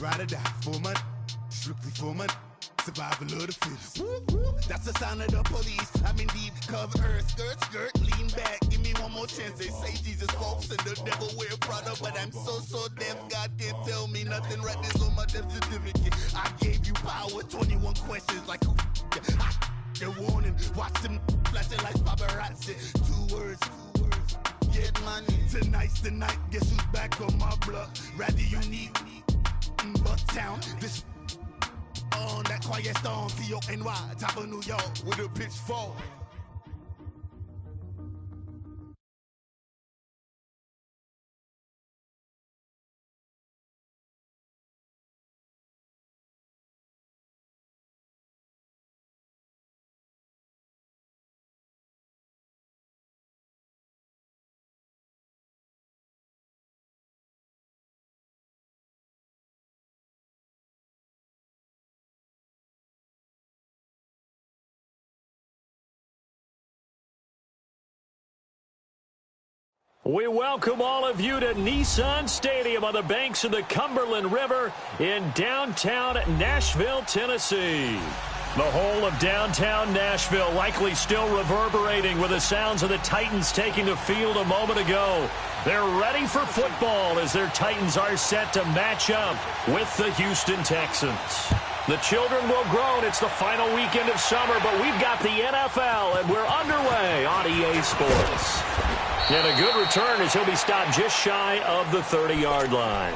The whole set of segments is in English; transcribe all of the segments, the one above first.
Ride or die for money, strictly for money. Survival of the fittest. That's the sign of the police. I'm in deep cover earth, skirt, lean back. Give me one more chance. They say Jesus walks and the devil wear Prada, but I'm so deaf. God can't tell me nothing. Right this on my death certificate. I gave you power. 21 questions like who? The warning. Watch them flashing like paparazzi. Two words. Get money. Tonight's the night. Guess who's back on my block? Rather unique. Bucktown. This. On that quiet storm, T-O-N-Y, top of New York, with a pitchfork. We welcome all of you to Nissan Stadium on the banks of the Cumberland River in downtown Nashville, Tennessee. The whole of downtown Nashville likely still reverberating with the sounds of the Titans taking the field a moment ago. They're ready for football as their Titans are set to match up with the Houston Texans. The children will groan. It's the final weekend of summer, but we've got the NFL, and we're underway on EA Sports. And a good return as he'll be stopped just shy of the 30-yard line.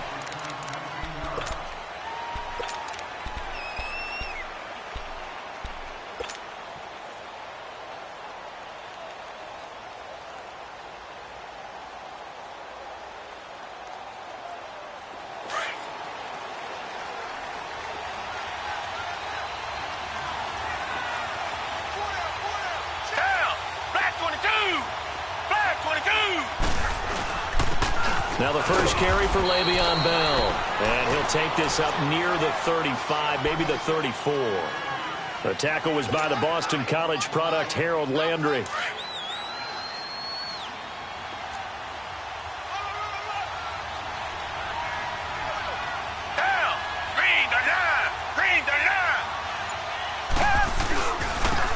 Now the first carry for Le'Veon Bell. And he'll take this up near the 35, maybe the 34. The tackle was by the Boston College product, Harold Landry.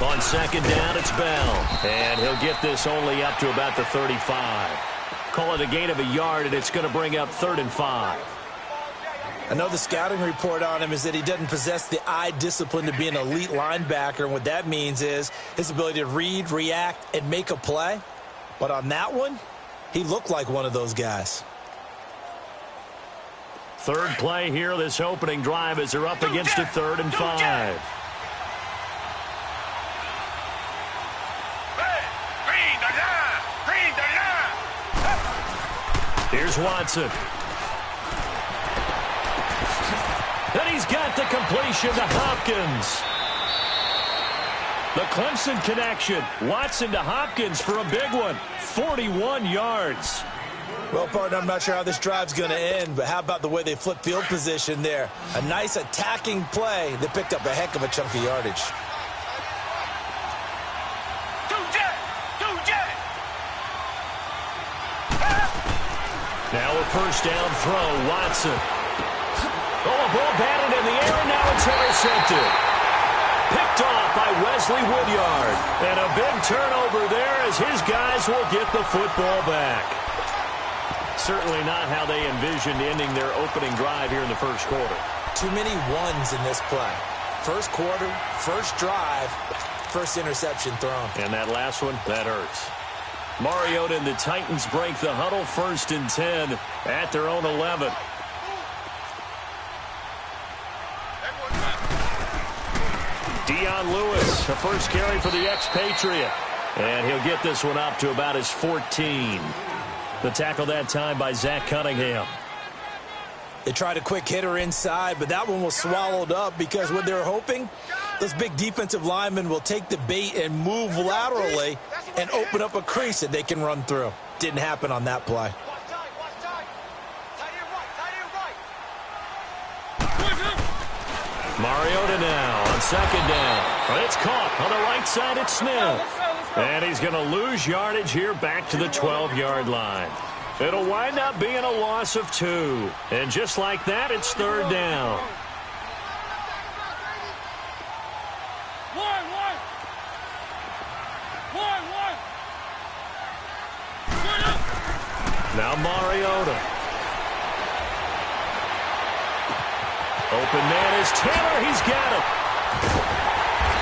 On second down, it's Bell. And he'll get this only up to about the 35. Call it a gain of a yard, and it's going to bring up 3rd and 5. I know the scouting report on him is that he doesn't possess the eye discipline to be an elite linebacker, and what that means is his ability to read, react, and make a play. But on that one, he looked like one of those guys. Third play here, this opening drive, as they're up against a 3rd and 5. Here's Watson. And he's got the completion to Hopkins. The Clemson connection. Watson to Hopkins for a big one. 41 yards. Well, partner, I'm not sure how this drive's going to end, but how about the way they flip field position there? A nice attacking play that picked up a heck of a chunk of yardage. Now a first down throw, Watson. Oh, a ball batted in the air, and now it's intercepted. Picked off by Wesley Woodyard. And a big turnover there as his guys will get the football back. Certainly not how they envisioned ending their opening drive here in the first quarter. Too many ones in this play. First quarter, first drive, first interception thrown. And that last one, that hurts. Mariota and the Titans break the huddle, 1st and 10 at their own 11. Dion Lewis, the first carry for the expatriate. And he'll get this one up to about his 14. The tackle that time by Zach Cunningham. They tried a quick hitter inside, but that one was swallowed up because what they're hoping, those big defensive linemen will take the bait and move laterally and open up a crease that they can run through. Didn't happen on that play. Mariota now on second down. But it's caught on the right side at Smith. And he's going to lose yardage here back to the 12-yard line. It'll wind up being a loss of 2. And just like that, it's third down. Now Mariota. Open man is Taylor. He's got it.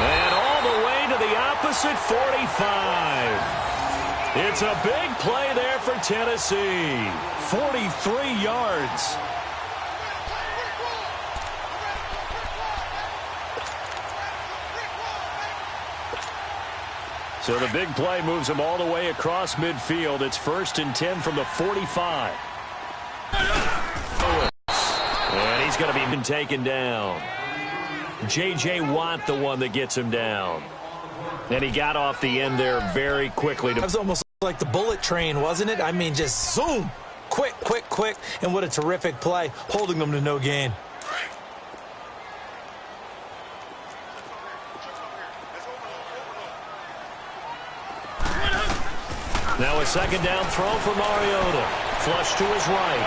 And all the way to the opposite 45. It's a big play there for Tennessee. 43 yards. So the big play moves him all the way across midfield. It's 1st and 10 from the 45. And he's going to be taken down. J.J. Watt, the one that gets him down. And he got off the end there very quickly. That was almost like the bullet train, wasn't it? I mean, just zoom. Quick, quick, quick. And what a terrific play, holding them to no gain. Now a second down throw for Mariota. Flush to his right.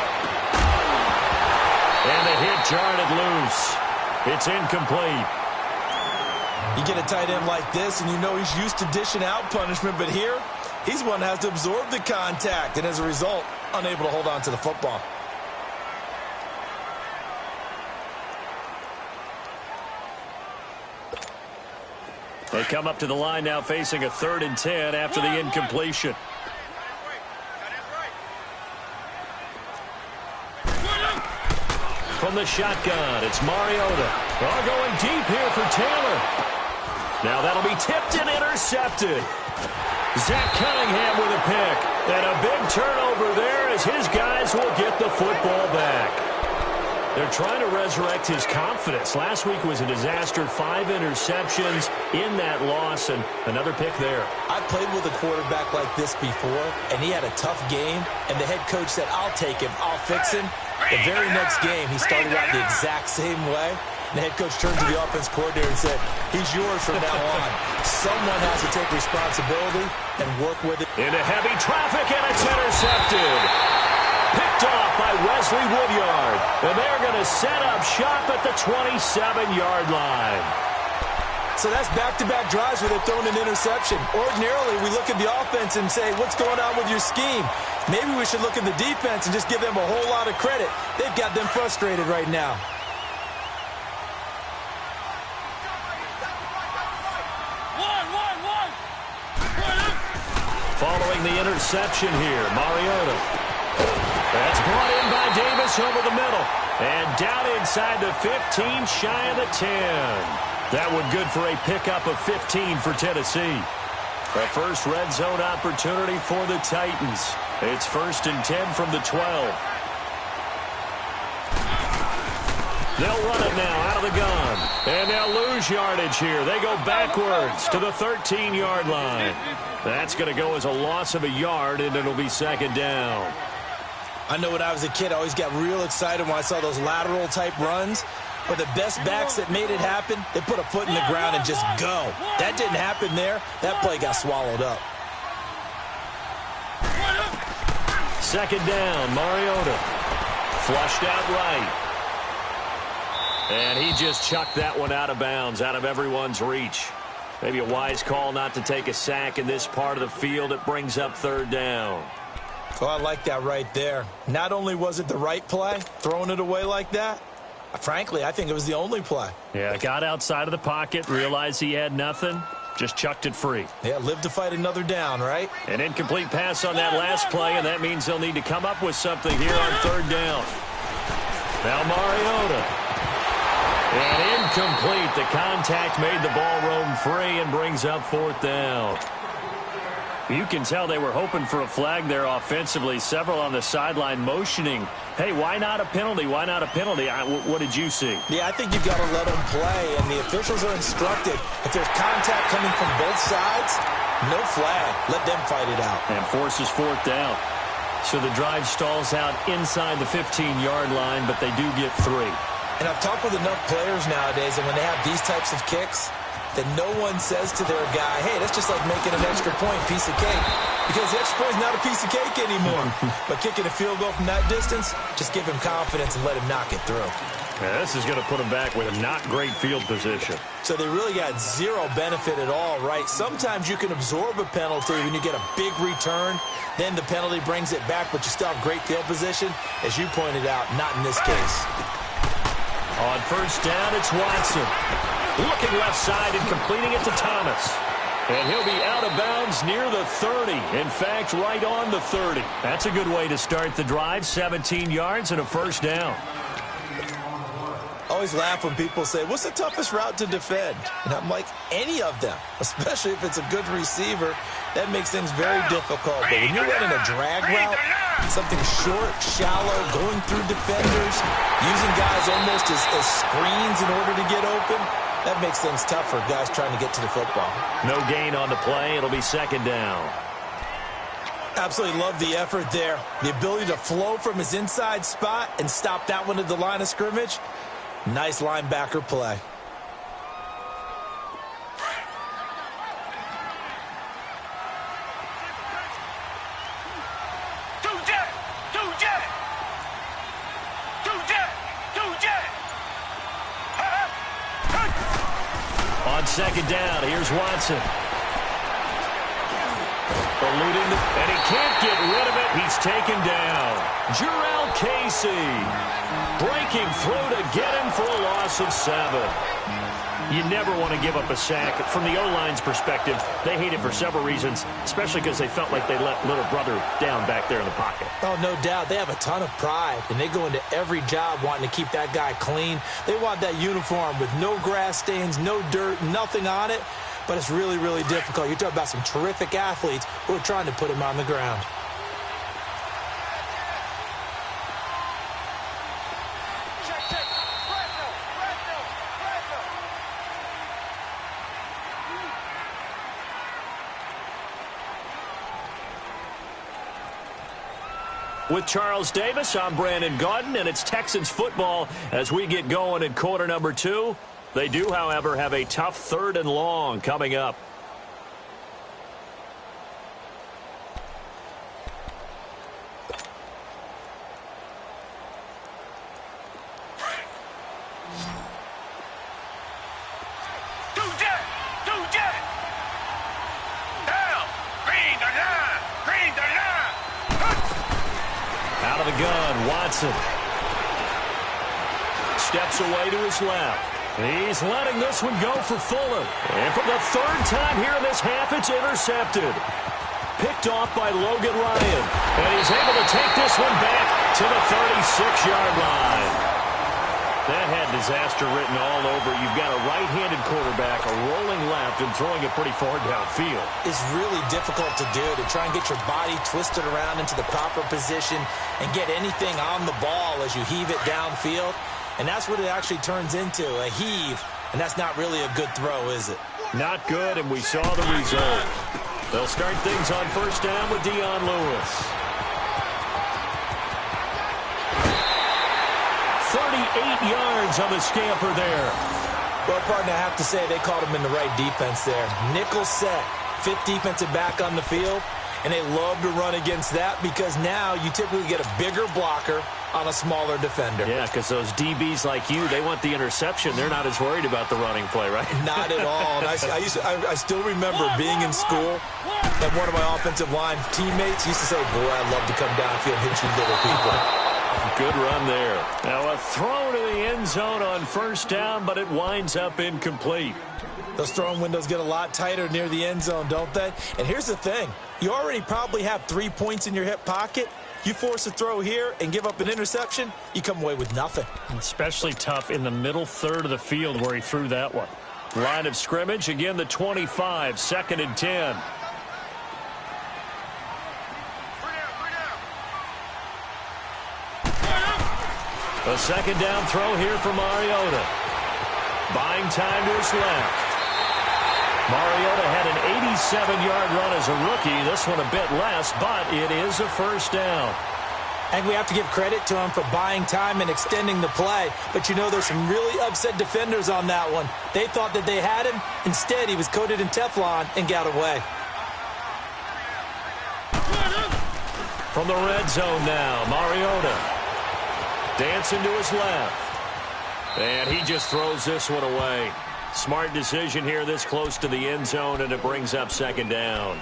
And the hit jarred it loose. It's incomplete. You get a tight end like this, and you know he's used to dishing out punishment, but here, he's one that has to absorb the contact, and as a result, unable to hold on to the football. They come up to the line now facing a 3rd and 10 after the incompletion. From the shotgun, it's Mariota. All going deep here for Taylor. Now that'll be tipped and intercepted. Zach Cunningham with a pick. And a big turnover there as his guys will get the football back. They're trying to resurrect his confidence. Last week was a disaster. 5 interceptions in that loss, and another pick there. I played with a quarterback like this before, and he had a tough game, and the head coach said, I'll take him, I'll fix him. The very next game, he started out the exact same way. And the head coach turned to the offense coordinator and said, he's yours from now on. Someone has to take responsibility and work with it. Into heavy traffic, and it's intercepted. Picked off by Wesley Woodyard. And they're going to set up shop at the 27-yard line. So that's back-to-back drives where they're throwing an interception. Ordinarily, we look at the offense and say, what's going on with your scheme? Maybe we should look at the defense and just give them a whole lot of credit. They've got them frustrated right now. Following the interception here, Mariota. That's brought in by Davis over the middle. And down inside the 15, shy of the 10. That one good for a pickup of 15 for Tennessee. The first red zone opportunity for the Titans. It's 1st and 10 from the 12. They'll run it now out of the gun. And they'll lose yardage here. They go backwards to the 13-yard line. That's going to go as a loss of a yard, and it'll be 2nd down. I know when I was a kid, I always got real excited when I saw those lateral-type runs. But the best backs that made it happen, they put a foot in the ground and just go. That didn't happen there. That play got swallowed up. 2nd down, Mariota. Flushed out right. And he just chucked that one out of bounds, out of everyone's reach. Maybe a wise call not to take a sack in this part of the field. It brings up 3rd down. Oh, I like that right there. Not only was it the right play, throwing it away like that, frankly, I think it was the only play. Yeah, got outside of the pocket, realized he had nothing, just chucked it free. Yeah, live to fight another down, right? An incomplete pass on that last play, and that means they'll need to come up with something here on 3rd down. Now Mariota. And incomplete. The contact made the ball roam free and brings up 4th down. You can tell they were hoping for a flag there offensively. Several on the sideline motioning, hey, why not a penalty? Why not a penalty? What did you see? Yeah, I think you've got to let them play, and the officials are instructed. If there's contact coming from both sides, no flag. Let them fight it out. And forces 4th down. So the drive stalls out inside the 15-yard line, but they do get 3. And I've talked with enough players nowadays, and when they have these types of kicks, that no one says to their guy, hey, that's just like making an extra point, piece of cake. Because the extra point is not a piece of cake anymore. But kicking a field goal from that distance, just give him confidence and let him knock it through. Yeah, this is going to put him back with a not great field position. So they really got zero benefit at all, right? Sometimes you can absorb a penalty when you get a big return. Then the penalty brings it back, but you still have great field position. As you pointed out, not in this case. On first down, it's Watson. Looking left side and completing it to Thomas. And he'll be out of bounds near the 30. In fact, right on the 30. That's a good way to start the drive. 17 yards and a first down. I always laugh when people say, what's the toughest route to defend? And I'm like, any of them, especially if it's a good receiver. That makes things very difficult. But when you're running a drag route, something short, shallow, going through defenders, using guys almost as screens in order to get open, that makes things tough for guys trying to get to the football. No gain on the play. It'll be second down. Absolutely love the effort there. The ability to flow from his inside spot and stop that one at the line of scrimmage. Nice linebacker play. On second down, here's Watson. Eluding, and he can't get rid of it. He's taken down. Jarrell Casey breaking through to get him for a loss of 7. You never want to give up a sack. From the O-line's perspective, they hate it for several reasons, especially because they felt like they let little brother down back there in the pocket. Oh, no doubt. They have a ton of pride, and they go into every job wanting to keep that guy clean. They want that uniform with no grass stains, no dirt, nothing on it. But it's really, really difficult. You're talking about some terrific athletes who are trying to put him on the ground. With Charles Davis, I'm Brandon Gaudin, and it's Texans football as we get going in quarter number 2. They do, however, have a tough 3rd and long coming up. Out of the gun, Watson. Steps away to his left. He's letting this one go for Fuller. And for the 3rd time here in this half, it's intercepted. Picked off by Logan Ryan. And he's able to take this one back to the 36-yard line. That had disaster written all over. You've got a right-handed quarterback, a rolling left, and throwing it pretty far downfield. It's really difficult to do, to try and get your body twisted around into the proper position and get anything on the ball as you heave it downfield. And that's what it actually turns into, a heave. And that's not really a good throw, is it? Not good, and we saw the result. They'll start things on first down with Dion Lewis. 38 yards on the scamper there. Well, partner, I have to say they called him in the right defense there. Nickel set, 5th defensive back on the field. And they love to run against that because now you typically get a bigger blocker on a smaller defender. Yeah, because those DBs like you, they want the interception. They're not as worried about the running play, right? Not at all. And I still remember being in school, and one of my offensive line teammates used to say, boy, I'd love to come downfield and hit you little people. Good run there. Now a throw to the end zone on first down, but it winds up incomplete. Those throwing windows get a lot tighter near the end zone, don't they? And here's the thing. You already probably have 3 points in your hip pocket. You force a throw here and give up an interception, you come away with nothing. Especially tough in the middle 3rd of the field where he threw that one. Line of scrimmage, again the 25, 2nd and 10. A 2nd down throw here for Mariota. Buying time to his left. Mariota had an 87-yard run as a rookie. This one a bit less, but it is a first down. And we have to give credit to him for buying time and extending the play. But you know, there's some really upset defenders on that one. They thought that they had him. Instead, he was coated in Teflon and got away. From the red zone now, Mariota. Dancing to his left. And he just throws this one away. Smart decision here this close to the end zone, and it brings up second down.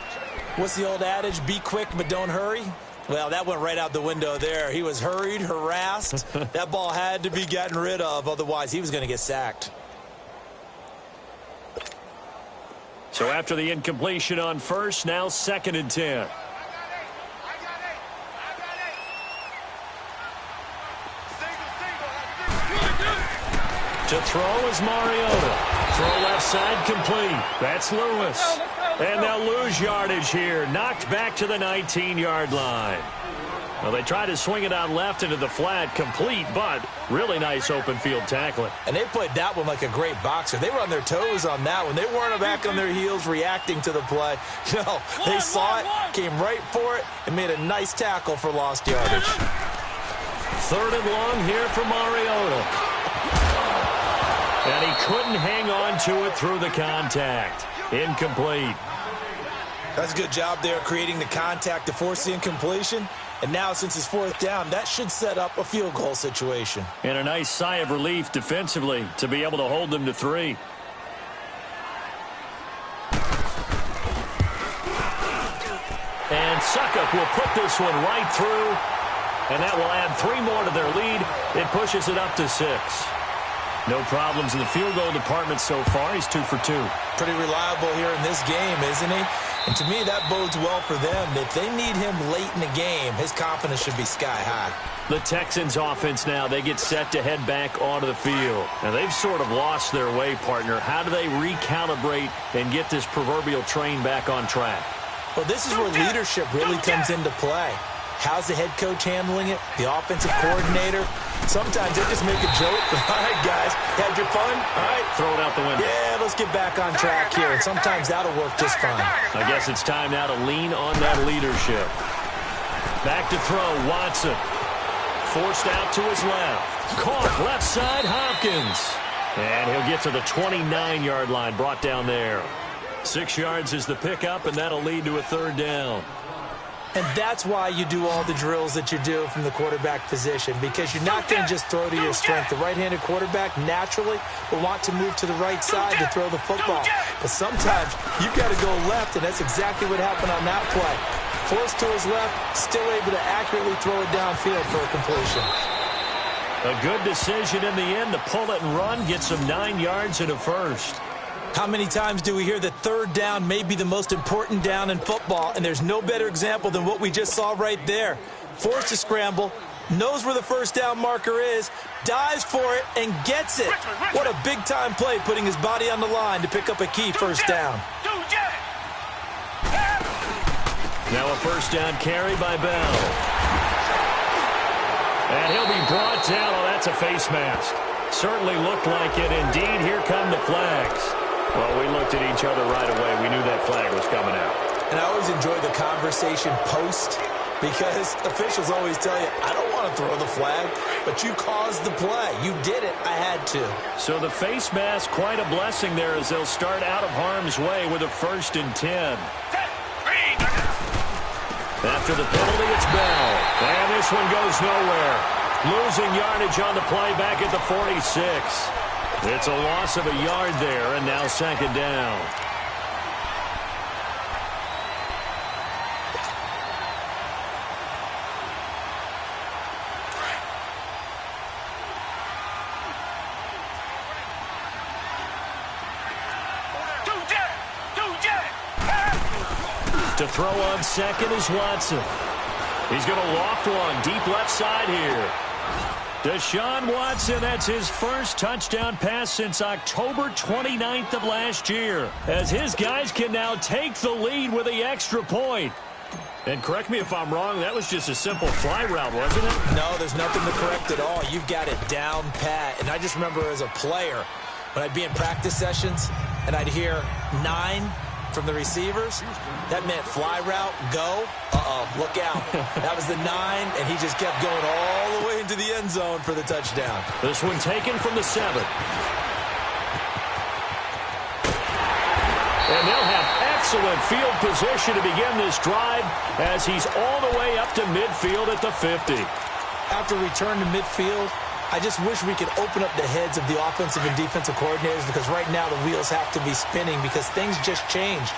What's the old adage? Be quick, but don't hurry. Well, that went right out the window there. He was hurried, harassed. That ball had to be gotten rid of. Otherwise, he was going to get sacked. So after the incompletion on first, now 2nd and 10. To throw is Mariota. Throw left side complete. That's Lewis. And they'll lose yardage here. Knocked back to the 19-yard line. Well, they try to swing it out left into the flat, complete, but really nice open field tackling. And they played that one like a great boxer. They were on their toes on that one. They weren't back on their heels reacting to the play. No, they saw it, came right for it, and made a nice tackle for lost yardage. 3rd and long here for Mariota. And he couldn't hang on to it through the contact. Incomplete. That's a good job there creating the contact to force the incompletion. And now, since it's 4th down, that should set up a field goal situation. And a nice sigh of relief defensively to be able to hold them to 3. And Suckup will put this one right through. And that will add 3 more to their lead. It pushes it up to 6. No problems in the field goal department so far. He's 2 for 2. Pretty reliable here in this game, isn't he? And to me, that bodes well for them. If they need him late in the game, his confidence should be sky high. The Texans offense now, they get set to head back onto the field. Now, they've sort of lost their way, partner. How do they recalibrate and get this proverbial train back on track? Well, this is where leadership really comes into play. How's the head coach handling it? The offensive coordinator? Sometimes they just make a joke. All right, guys, had your fun? All right. Throw it out the window. Yeah, let's get back on track here. And sometimes that'll work just fine. I guess it's time now to lean on that leadership. Back to throw, Watson. Forced out to his left. Caught left side, Hopkins. And he'll get to the 29-yard line, brought down there. 6 yards is the pickup, and that'll lead to a 3rd down. And that's why you do all the drills that you do from the quarterback position, because you're not going to just throw to your strength. The right-handed quarterback naturally will want to move to the right side to throw the football. But sometimes you've got to go left, and that's exactly what happened on that play. Forced to his left, still able to accurately throw it downfield for a completion. A good decision in the end to pull it and run, get some 9 yards and a first. How many times do we hear that 3rd down may be the most important down in football, and there's no better example than what we just saw right there. Forced to scramble, knows where the 1st down marker is, dives for it, and gets it. What a big-time play, putting his body on the line to pick up a key 1st down. Now a 1st down carry by Bell. And he'll be brought down. Oh, that's a face mask. Certainly looked like it. Indeed, here come the flags. Well, we looked at each other right away. We knew that flag was coming out. And I always enjoy the conversation post, because officials always tell you, I don't want to throw the flag, but you caused the play. You did it. I had to. So the face mask, quite a blessing there as they'll start out of harm's way with a 1st and 10. After the penalty, it's Bell. And this one goes nowhere. Losing yardage on the play back at the 46. It's a loss of a yard there, and now 2nd down. To throw on 2nd is Watson. He's going to loft one deep left side here. Deshaun Watson, that's his first touchdown pass since October 29th of last year, as his guys can now take the lead with the extra point. And correct me if I'm wrong, that was just a simple fly route, wasn't it? No, there's nothing to correct at all. You've got it down pat. And I just remember as a player, when I'd be in practice sessions and I'd hear 9, from the receivers. That meant fly route, go. Look out. That was the 9, and he just kept going all the way into the end zone for the touchdown. This one taken from the 7. And they'll have excellent field position to begin this drive as he's all the way up to midfield at the 50. After return to midfield, I just wish we could open up the heads of the offensive and defensive coordinators, because right now the wheels have to be spinning because things just change.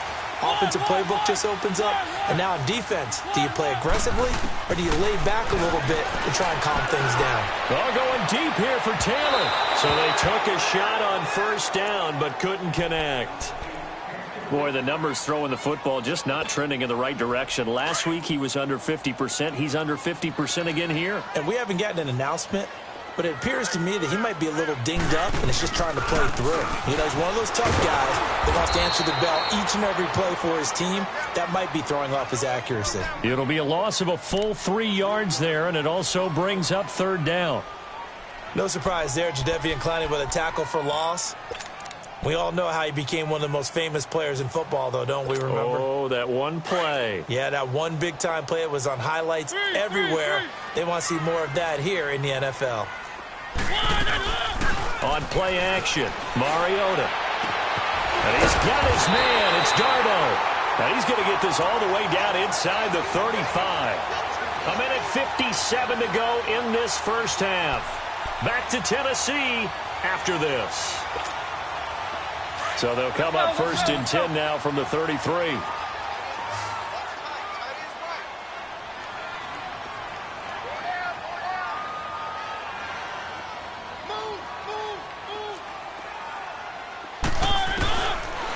Offensive playbook just opens up, and now in defense, do you play aggressively or do you lay back a little bit to try and calm things down? All going deep here for Taylor. So they took a shot on first down but couldn't connect. Boy, the numbers throwing the football just not trending in the right direction. Last week he was under 50%. He's under 50% again here. And we haven't gotten an announcement, but it appears to me that he might be a little dinged up and is just trying to play through. You know, he's one of those tough guys that wants to answer the bell each and every play for his team. That might be throwing off his accuracy. It'll be a loss of a full 3 yards there, and it also brings up third down. No surprise there, Jadeveon Clowney with a tackle for loss. We all know how he became one of the most famous players in football, though, don't we remember? Oh, that one play. Yeah, that one big-time play. It was on highlights everywhere. They want to see more of that here in the NFL. On play action, Mariota. And he's got his man. It's Darbo. And he's going to get this all the way down inside the 35. A minute 57 to go in this first half. Back to Tennessee after this. So they'll come up first and 10 now from the 33.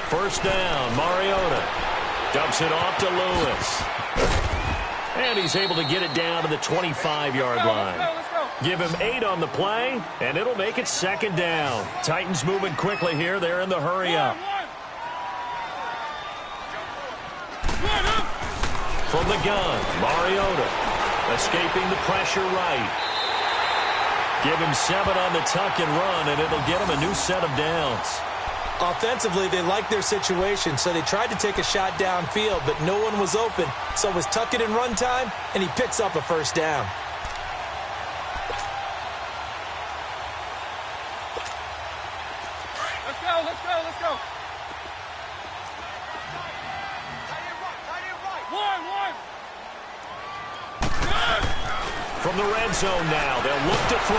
First down, Mariota dumps it off to Lewis. And he's able to get it down to the 25-yard line. Give him 8 on the play, and it'll make it second down. Titans moving quickly here. They're in the hurry-up. From the gun, Mariota escaping the pressure right. Give him 7 on the tuck and run, and it'll get him a new set of downs. Offensively, they liked their situation, so they tried to take a shot downfield, but no one was open. So it was tuck it and run time, and he picks up a first down. Let's go. From the red zone now, they'll look to throw.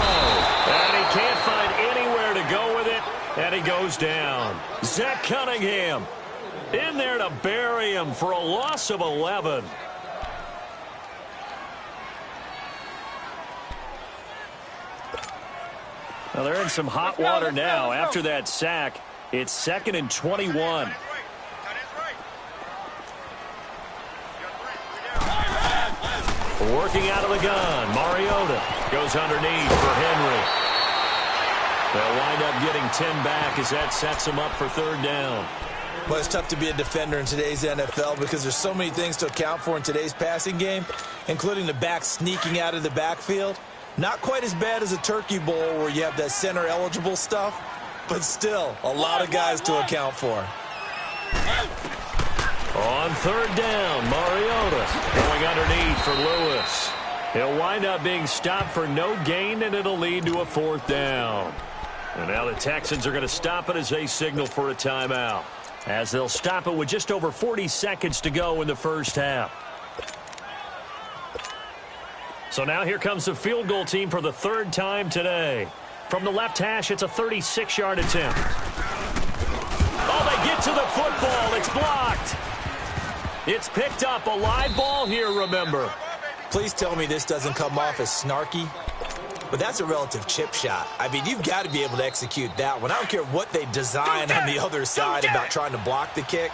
And he can't find anywhere to go with it, and he goes down. Zach Cunningham in there to bury him for a loss of 11. Well, they're in some hot water now after that sack. It's 2nd and 21. Working out of the gun, Mariota goes underneath for Henry. They'll wind up getting 10 back as that sets them up for third down. Well, it's tough to be a defender in today's NFL because there's so many things to account for in today's passing game, including the back sneaking out of the backfield. Not quite as bad as a turkey bowl where you have that center-eligible stuff, but still a lot of guys to account for. On third down, Mariota going underneath for Lewis. He'll wind up being stopped for no gain, and it'll lead to a fourth down. And now the Texans are going to stop it as they signal for a timeout, as they'll stop it with just over 40 seconds to go in the first half. So now here comes the field goal team for the third time today. From the left hash, it's a 36-yard attempt. Oh, they get to the football. It's blocked. It's picked up. A live ball here, remember. Please tell me this doesn't come off as snarky, but that's a relative chip shot. I mean, you've got to be able to execute that one. I don't care what they design on the other side about trying to block the kick.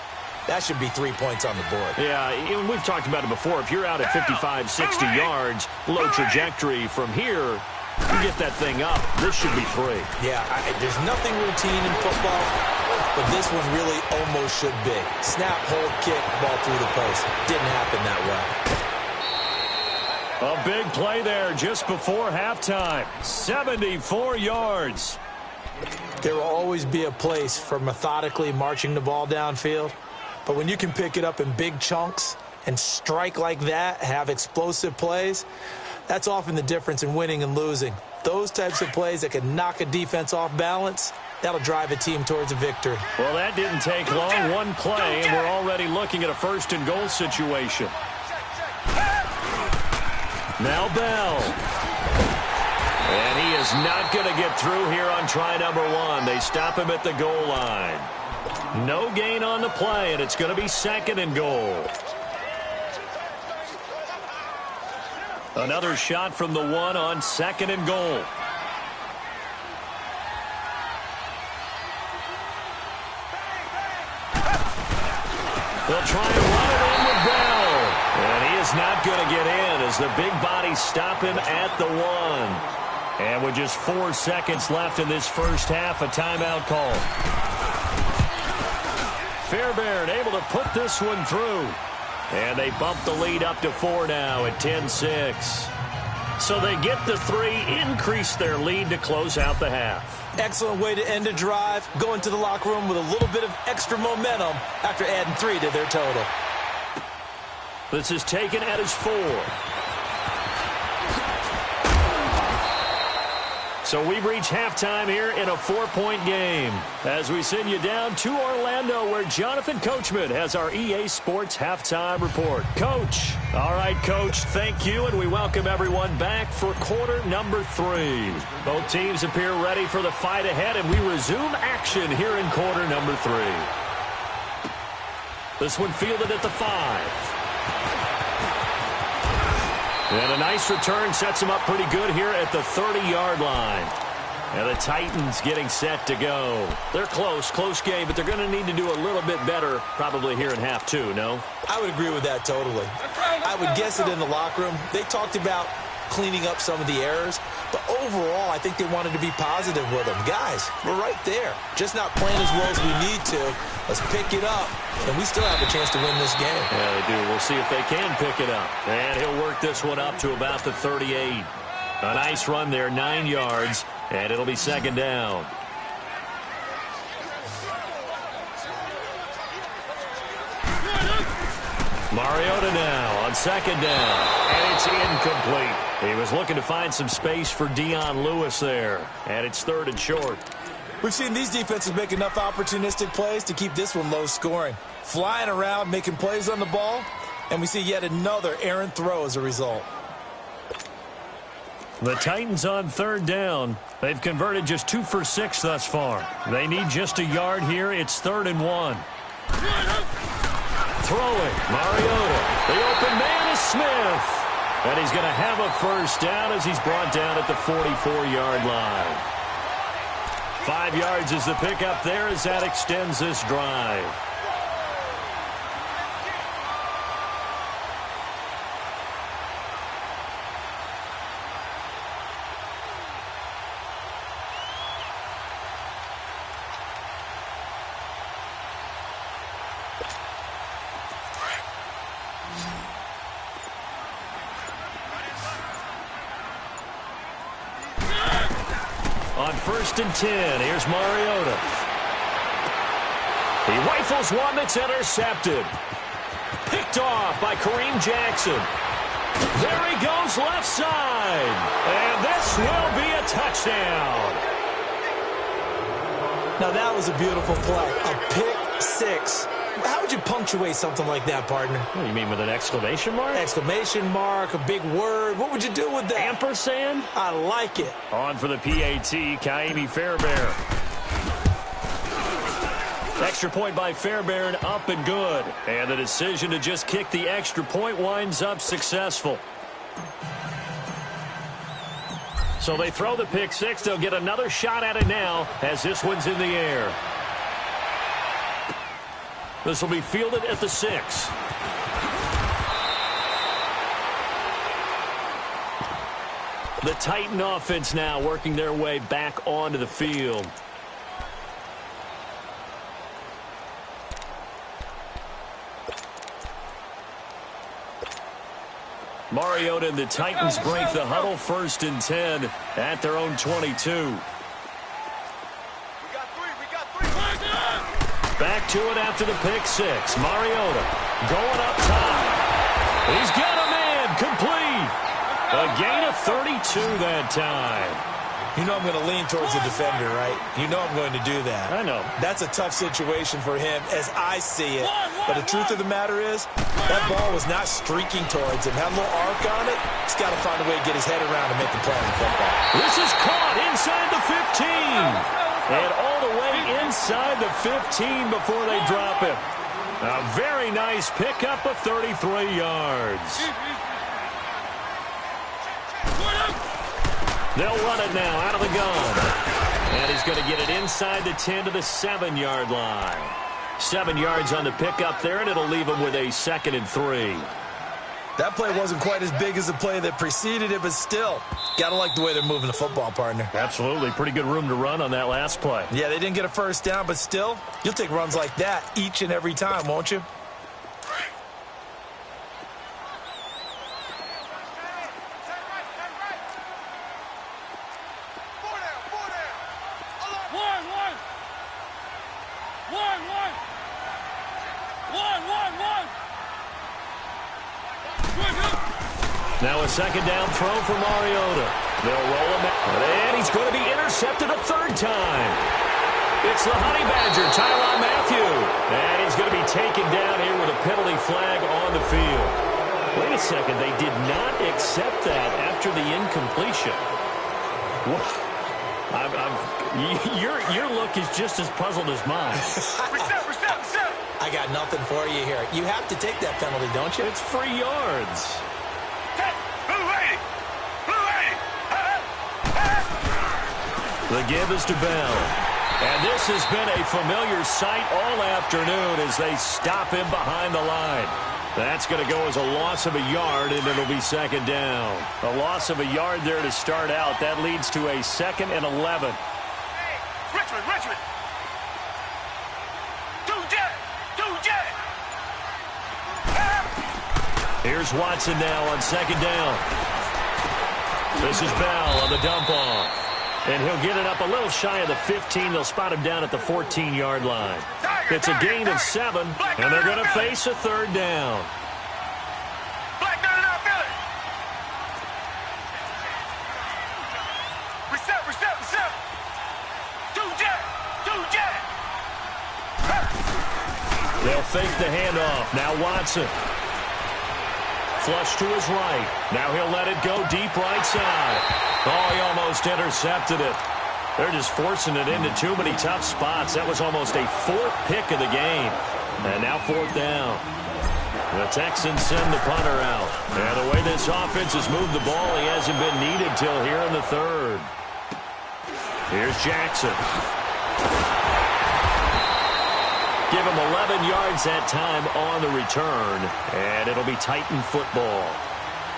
That should be 3 points on the board. Yeah, we've talked about it before. If you're out at 55, 60 yards, low trajectory from here, you get that thing up. This should be 3. Yeah, there's nothing routine in football, but this one really almost should be. Snap, hold, kick, ball through the post. Didn't happen that way. A big play there just before halftime. 74 yards. There will always be a place for methodically marching the ball downfield, But when you can pick it up in big chunks and strike like that, have explosive plays, that's often the difference in winning and losing. Those types of plays that can knock a defense off balance, that'll drive a team towards a victory. Well, that didn't take long. One play, and we're already looking at a first-and-goal situation. Now Bell. And he is not going to get through here on try number 1. They stop him at the goal line. No gain on the play, and it's going to be 2nd and goal. Another shot from the 1 on 2nd and goal. They'll try and run it in with Bell. And he is not going to get in as the big bodies stop him at the 1. And with just 4 seconds left in this first half, a timeout call. Fairbairn able to put this one through. And they bump the lead up to 4 now at 10-6. So they get the 3, increase their lead to close out the half. Excellent way to end a drive, go into the locker room with a little bit of extra momentum after adding 3 to their total. This is taken at his 4. So we've reached halftime here in a 4-point game as we send you down to Orlando where Jonathan Coachman has our EA Sports Halftime Report. Coach. All right, Coach, thank you, and we welcome everyone back for quarter number 3. Both teams appear ready for the fight ahead, and we resume action here in quarter number 3. This one fielded at the 5. And a nice return sets him up pretty good here at the 30-yard line. And the Titans getting set to go. They're close game, but they're going to need to do a little bit better probably here in half 2, no? I would agree with that totally. I would guess it in the locker room. They talked about cleaning up some of the errors, but overall, I think they wanted to be positive with them. Guys, we're right there. Just not playing as well as we need to. Let's pick it up, and we still have a chance to win this game. Yeah, they do. We'll see if they can pick it up. And he'll work this one up to about the 38. A nice run there, 9 yards, and it'll be 2nd down. Mariota now on 2nd down, and it's incomplete. He was looking to find some space for Dion Lewis there, and it's 3rd and short. We've seen these defenses make enough opportunistic plays to keep this one low scoring. Flying around, making plays on the ball, and we see yet another errant throw as a result. The Titans on 3rd down. They've converted just 2 for 6 thus far. They need just a yard here. It's 3rd and 1. Throwing, Mariota. The open man is Smith. And he's going to have a first down as he's brought down at the 44-yard line. 5 yards is the pickup there as that extends this drive. On 1st and 10, here's Mariota. He rifles one that's intercepted. Picked off by Kareem Jackson. There he goes left side. And this will be a touchdown. Now that was a beautiful play. A pick 6. How would you punctuate something like that, partner? What do you mean, with an exclamation mark? Exclamation mark, a big word. What would you do with that? Ampersand? I like it. On for the PAT, Kaimi Fairbairn. Extra point by Fairbairn, up and good. And the decision to just kick the extra point winds up successful. So they throw the pick 6. They'll get another shot at it now as this one's in the air. This will be fielded at the 6. The Titan offense now working their way back onto the field. Mariota and the Titans break the huddle, 1st and 10 at their own 22. back to it after the pick six. Mariota going up top. He's got a man complete. A gain of 32 that time. You know I'm going to lean towards the defender, right? You know I'm going to do that. I know. That's a tough situation for him as I see it. But the truth of the matter is, that ball was not streaking towards him. Had a little arc on it. He's got to find a way to get his head around and make the play on the football. This is caught inside the 15. And all the way inside the 15 before they drop him. A very nice pickup of 33 yards. They'll run it now out of the gun. And he's going to get it inside the 10 to the 7-yard line. 7 yards on the pickup there, and it'll leave him with a 2nd and 3. That play wasn't quite as big as the play that preceded it, but still, got to like the way they're moving the football, partner. Absolutely. Pretty good room to run on that last play. Yeah, they didn't get a first down, but still, you'll take runs like that each and every time, won't you? Now a 2nd down throw for Mariota. They'll roll him out. And he's going to be intercepted a 3rd time. It's the Honey Badger, Tyrann Mathieu. And he's going to be taken down here with a penalty flag on the field. Wait a second. They did not accept that after the incompletion. What? Your look is just as puzzled as mine. I got nothing for you here. You have to take that penalty, don't you? It's free yards. The give is to Bell. And this has been a familiar sight all afternoon as they stop him behind the line. That's going to go as a loss of a yard, and it'll be 2nd down. A loss of a yard there to start out. That leads to a 2nd and 11. Richmond. Here's Watson now on 2nd down. This is Bell on the dump off. And he'll get it up a little shy of the 15. They'll spot him down at the 14-yard line. It's a gain of 7, and they're going to face a 3rd down. Reset. 2-jet. They'll fake the handoff. Now Watson. Flush to his right. Now he'll let it go deep right side. Oh, he almost intercepted it. They're just forcing it into too many tough spots. That was almost a 4th pick of the game. And now 4th down. The Texans send the punter out. And the way this offense has moved the ball, he hasn't been needed till here in the 3rd. Here's Jackson. Give him 11 yards that time on the return, and it'll be Titan football.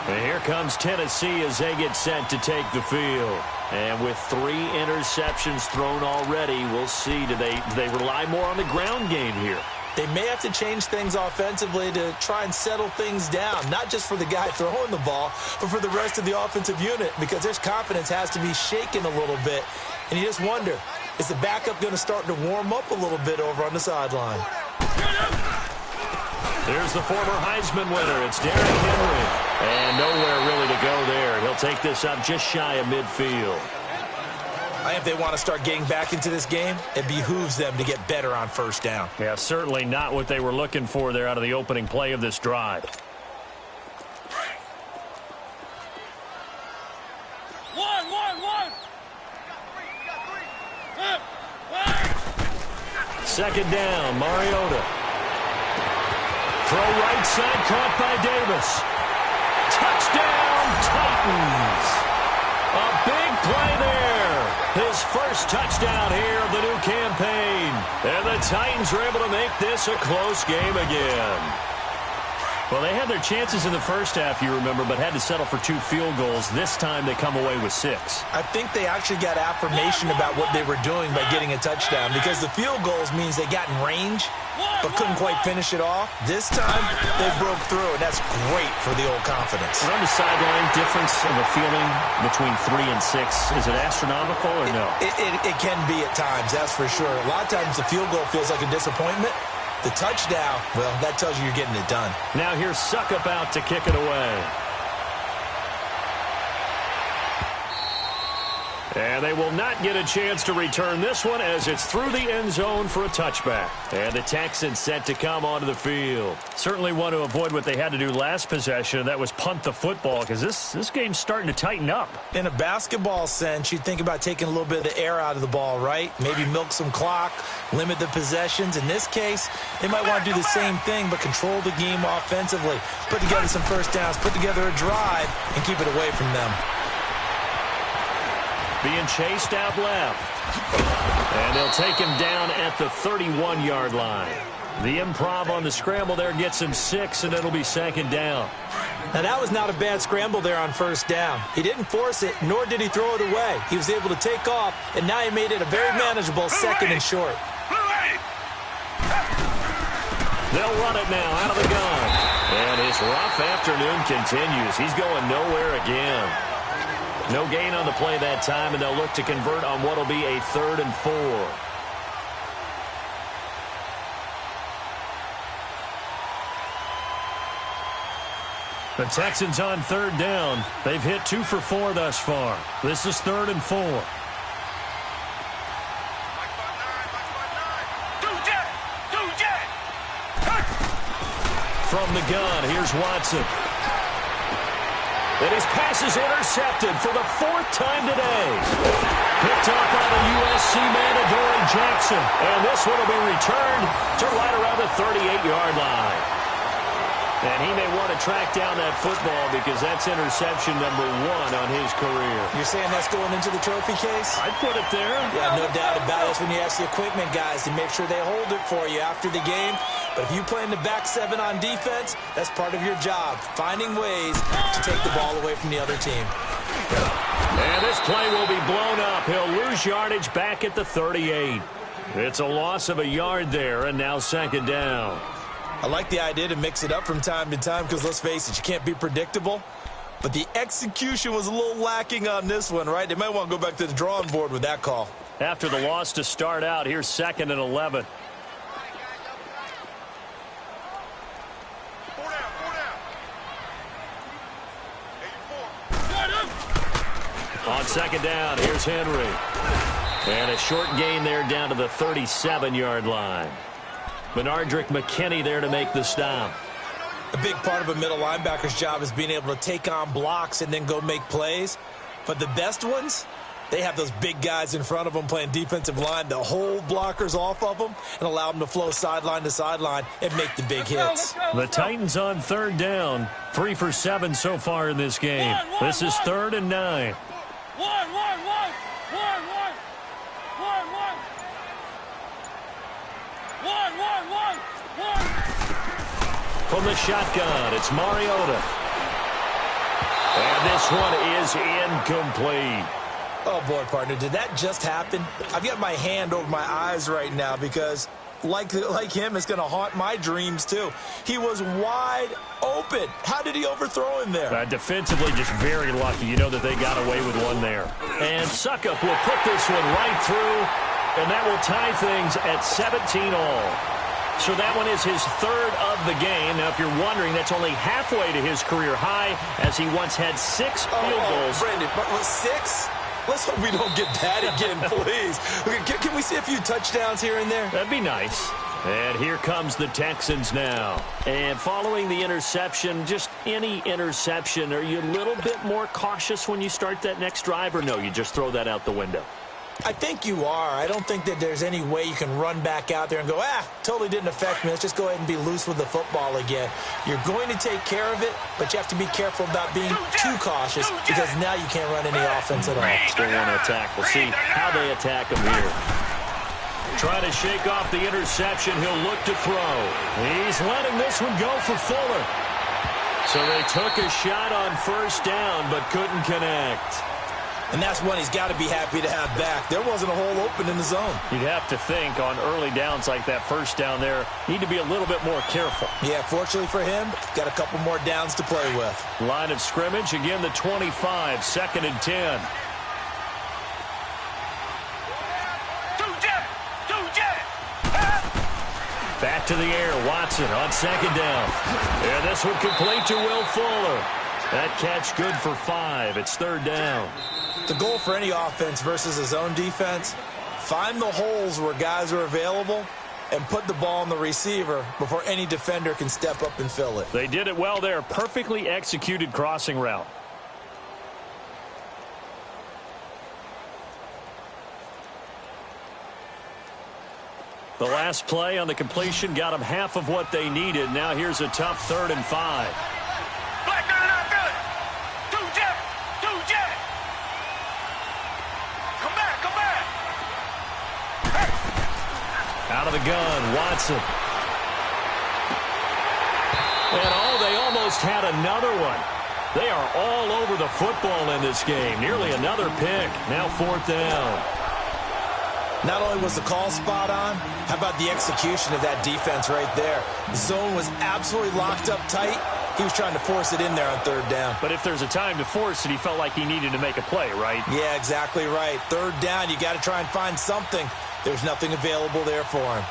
And here comes Tennessee as they get set to take the field. And with 3 interceptions thrown already, we'll see. Do they rely more on the ground game here? They may have to change things offensively to try and settle things down, not just for the guy throwing the ball, but for the rest of the offensive unit, because their confidence has to be shaken a little bit. And you just wonder, is the backup going to start to warm up a little bit over on the sideline? There's the former Heisman winner. It's Derrick Henry. And nowhere really to go there. He'll take this up just shy of midfield. I think if they want to start getting back into this game, it behooves them to get better on 1st down. Yeah, certainly not what they were looking for there out of the opening play of this drive. Second down, Mariota. Throw right side, caught by Davis. Touchdown, Titans. A big play there. His first touchdown here of the new campaign. And the Titans are able to make this a close game again. Well, they had their chances in the first half, you remember, but had to settle for 2 field goals. This time they come away with 6. I think they actually got affirmation about what they were doing by getting a touchdown, because the field goals means they got in range but couldn't quite finish it off. This time they broke through, and that's great for the old confidence. And on the sideline, difference of a feeling between 3 and 6, is it astronomical or no? It can be at times, that's for sure. A lot of times the field goal feels like a disappointment. The touchdown, well, that tells you you're getting it done. Now here's Suckup out to kick it away. And they will not get a chance to return this one as it's through the end zone for a touchback. And the Texans set to come onto the field. Certainly want to avoid what they had to do last possession. That was punt the football, because this game's starting to tighten up. In a basketball sense, you think about taking a little bit of the air out of the ball, right? Maybe milk some clock, limit the possessions. In this case, they might want to do the same thing, but control the game offensively. Put together some first downs, put together a drive, and keep it away from them. Being chased out left. And they'll take him down at the 31-yard line. The improv on the scramble there gets him 6, and it'll be second down. Now, that was not a bad scramble there on first down. He didn't force it, nor did he throw it away. He was able to take off, and now he made it a very manageable second and short. They'll run it now out of the gun. And his rough afternoon continues. He's going nowhere again. No gain on the play that time, and they'll look to convert on what will be a 3rd and 4. The Texans on 3rd down. They've hit 2 for 4 thus far. This is 3rd and 4. From the gun, here's Watson. And his pass is intercepted for the 4th time today. Picked up by the USC man, Adoree Jackson. And this one will be returned to right around the 38-yard line. And he may want to track down that football because that's interception number 1 on his career. You're saying that's going into the trophy case? I'd put it there. Yeah, no doubt about it. That's when you ask the equipment guys to make sure they hold it for you after the game. But if you play in the back 7 on defense, that's part of your job, finding ways to take the ball away from the other team. And this play will be blown up. He'll lose yardage back at the 38. It's a loss of a yard there, and now second down. I like the idea to mix it up from time to time because, let's face it, you can't be predictable. But the execution was a little lacking on this one, right? They might want to go back to the drawing board with that call. After the loss to start out, here's 2nd and 11. On second down, here's Henry. And a short gain there down to the 37-yard line. Benardrick McKinney there to make the stop. A big part of a middle linebacker's job is being able to take on blocks and then go make plays. But the best ones, they have those big guys in front of them playing defensive line to hold blockers off of them and allow them to flow sideline to sideline and make the big hits. The Titans on 3rd down. 3 for 7 so far in this game. This is 3rd and 9. From the shotgun, it's Mariota. And this one is incomplete. Oh, boy, partner, did that just happen? I've got my hand over my eyes right now because, like him, it's going to haunt my dreams, too. He was wide open. How did he overthrow him there? Defensively, just very lucky. You know that they got away with one there. And Suckup will put this one right through, and that will tie things at 17 all. So that one is his 3rd of the game. Now, if you're wondering, that's only halfway to his career high, as he once had 6 field goals. Brandon, but with 6? Let's hope we don't get that again, please. Can we see a few touchdowns here and there? That'd be nice. And here comes the Texans now. And following the interception, just any interception, are you a little bit more cautious when you start that next drive, or no, you just throw that out the window? I think you are. I don't think that there's any way you can run back out there and go, totally didn't affect me. Let's just go ahead and be loose with the football again. You're going to take care of it, but you have to be careful about being too cautious because now you can't run any offense at all. Still want to attack. We'll see how they attack him here. Trying to shake off the interception. He'll look to throw. He's letting this one go for Fuller. So they took a shot on first down, but couldn't connect. And that's one he's got to be happy to have back. There wasn't a hole open in the zone. You'd have to think on early downs like that first down there, need to be a little bit more careful. Yeah, fortunately for him, got a couple more downs to play with. Line of scrimmage, again the 25, 2nd and 10. Back to the air, Watson on 2nd down. And this one complete to Will Fuller. That catch good for 5. It's 3rd down. The goal for any offense versus a zone defense, find the holes where guys are available and put the ball on the receiver before any defender can step up and fill it. They did it well there. Perfectly executed crossing route. The last play on the completion got them half of what they needed. Now here's a tough 3rd and 5. Out of the gun, Watson. And they almost had another one. They are all over the football in this game. Nearly another pick. Now 4th down. Not only was the call spot on, how about the execution of that defense right there? The zone was absolutely locked up tight. He was trying to force it in there on 3rd down. But if there's a time to force it, he felt like he needed to make a play, right? Yeah, exactly right. 3rd down, you got to try and find something. There's nothing available there for him.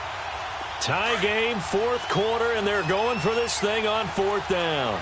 Tie game, 4th quarter, and they're going for this thing on 4th down.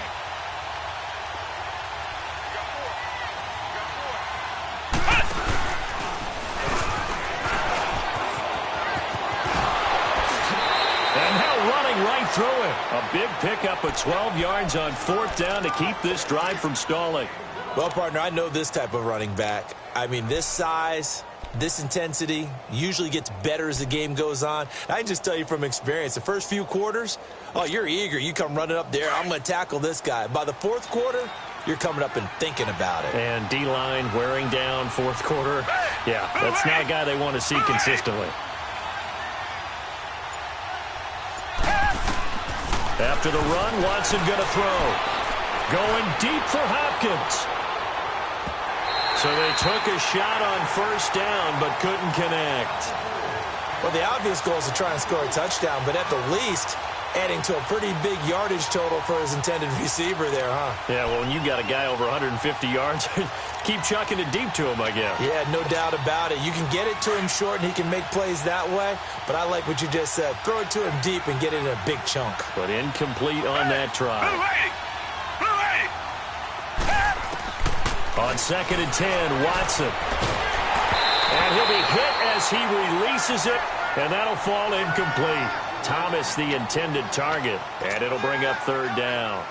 And now running right through it. A big pickup of 12 yards on 4th down to keep this drive from stalling. Well, partner, I know this type of running back. I mean, this size, this intensity usually gets better as the game goes on. I can just tell you from experience, the first few quarters, oh, you're eager. You come running up there, I'm going to tackle this guy. By the 4th quarter, you're coming up and thinking about it. And D-line wearing down 4th quarter. Yeah, that's not a guy they want to see consistently. After the run, Watson going to throw. Going deep for Hopkins. So they took a shot on first down, but couldn't connect. Well, the obvious goal is to try and score a touchdown, but at the least, adding to a pretty big yardage total for his intended receiver there, huh? Yeah, well, when you got a guy over 150 yards, keep chucking it deep to him, I guess. Yeah, no doubt about it. You can get it to him short, and he can make plays that way, but I like what you just said. Throw it to him deep and get it in a big chunk. But incomplete on that try. On 2nd and 10, Watson. And he'll be hit as he releases it, and that'll fall incomplete. Thomas, the intended target, and it'll bring up 3rd down.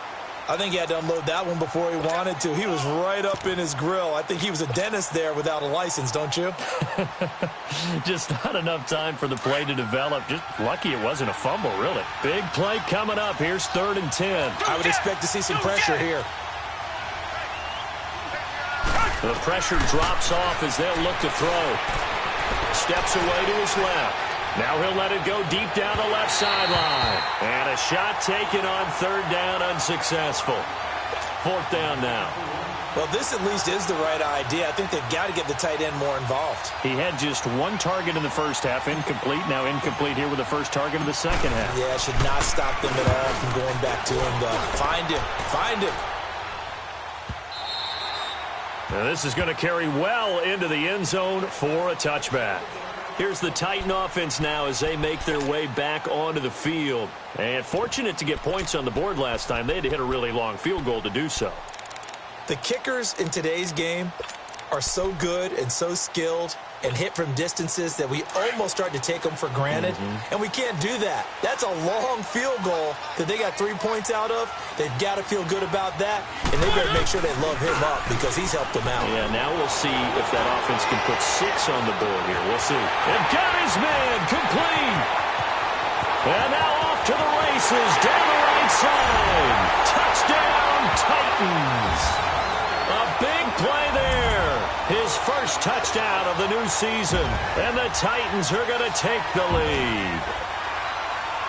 I think he had to unload that one before he wanted to. He was right up in his grill. I think he was a dentist there without a license, don't you? Just not enough time for the play to develop. Just lucky it wasn't a fumble, really. Big play coming up. Here's 3rd and 10. I would expect to see some pressure here. The pressure drops off as they'll look to throw. Steps away to his left. Now he'll let it go deep down the left sideline. And a shot taken on 3rd down, unsuccessful. 4th down now. Well, this at least is the right idea. I think they've got to get the tight end more involved. He had just one target in the first half, incomplete. Now incomplete here with the first target of the second half. Yeah, should not stop them at all from going back to him, though. Find him. Find him. Now this is going to carry well into the end zone for a touchback. Here's the Titan offense now as they make their way back onto the field. And fortunate to get points on the board last time. They had to hit a really long field goal to do so. The kickers in today's game are so good and so skilled and hit from distances that we almost start to take them for granted. And we can't do that. That's a long field goal that they got 3 points out of. They've got to feel good about that, and they better make sure they love him up because he's helped them out. Yeah, now we'll see if that offense can put 6 on the board here. We'll see. And got his man complete. And now off to the races down the right side. Touchdown, Titans. A big play there. His first touchdown of the new season. And the Titans are going to take the lead.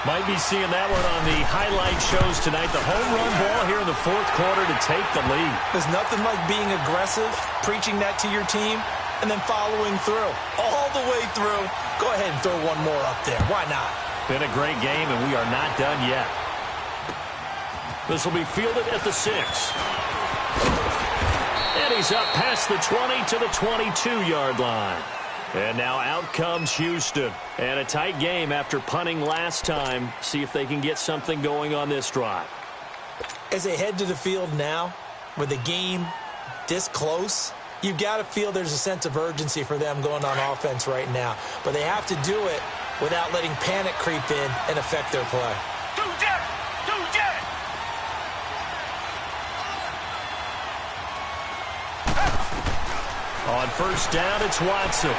Might be seeing that one on the highlight shows tonight. The home run ball here in the fourth quarter to take the lead. There's nothing like being aggressive, preaching that to your team, and then following through. All the way through. Go ahead and throw one more up there. Why not? Been a great game, and we are not done yet. This will be fielded at the 6. And he's up past the 20 to the 22-yard line. And now out comes Houston. And a tight game after punting last time. See if they can get something going on this drive. As they head to the field now, with the game this close, you've got to feel there's a sense of urgency for them going on offense right now. But they have to do it without letting panic creep in and affect their play. On first down, it's Watson.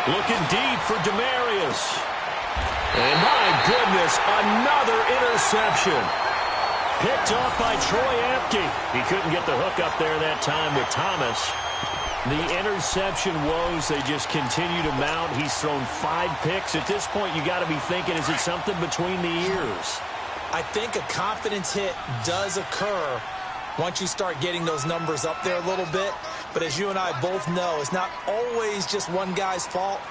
Looking deep for Demarius. And my goodness, another interception. Picked off by Troy Apke. He couldn't get the hook up there that time with Thomas. The interception woes, they just continue to mount. He's thrown 5 picks. At this point, you got to be thinking, is it something between the ears? I think a confidence hit does occur once you start getting those numbers up there a little bit. But as you and I both know, it's not always just one guy's fault.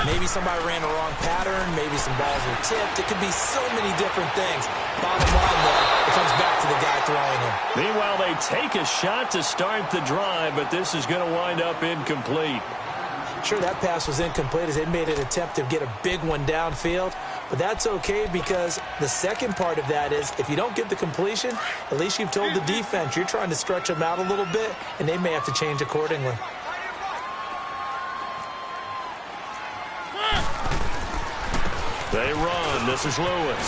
Maybe somebody ran the wrong pattern. Maybe some balls were tipped. It could be so many different things. Bottom line, though, it comes back to the guy throwing them. Meanwhile, they take a shot to start the drive, but this is going to wind up incomplete. Sure, that pass was incomplete as they made an attempt to get a big one downfield. But that's okay because the second part of that is if you don't get the completion, at least you've told the defense you're trying to stretch them out a little bit, and they may have to change accordingly. They run. This is Lewis.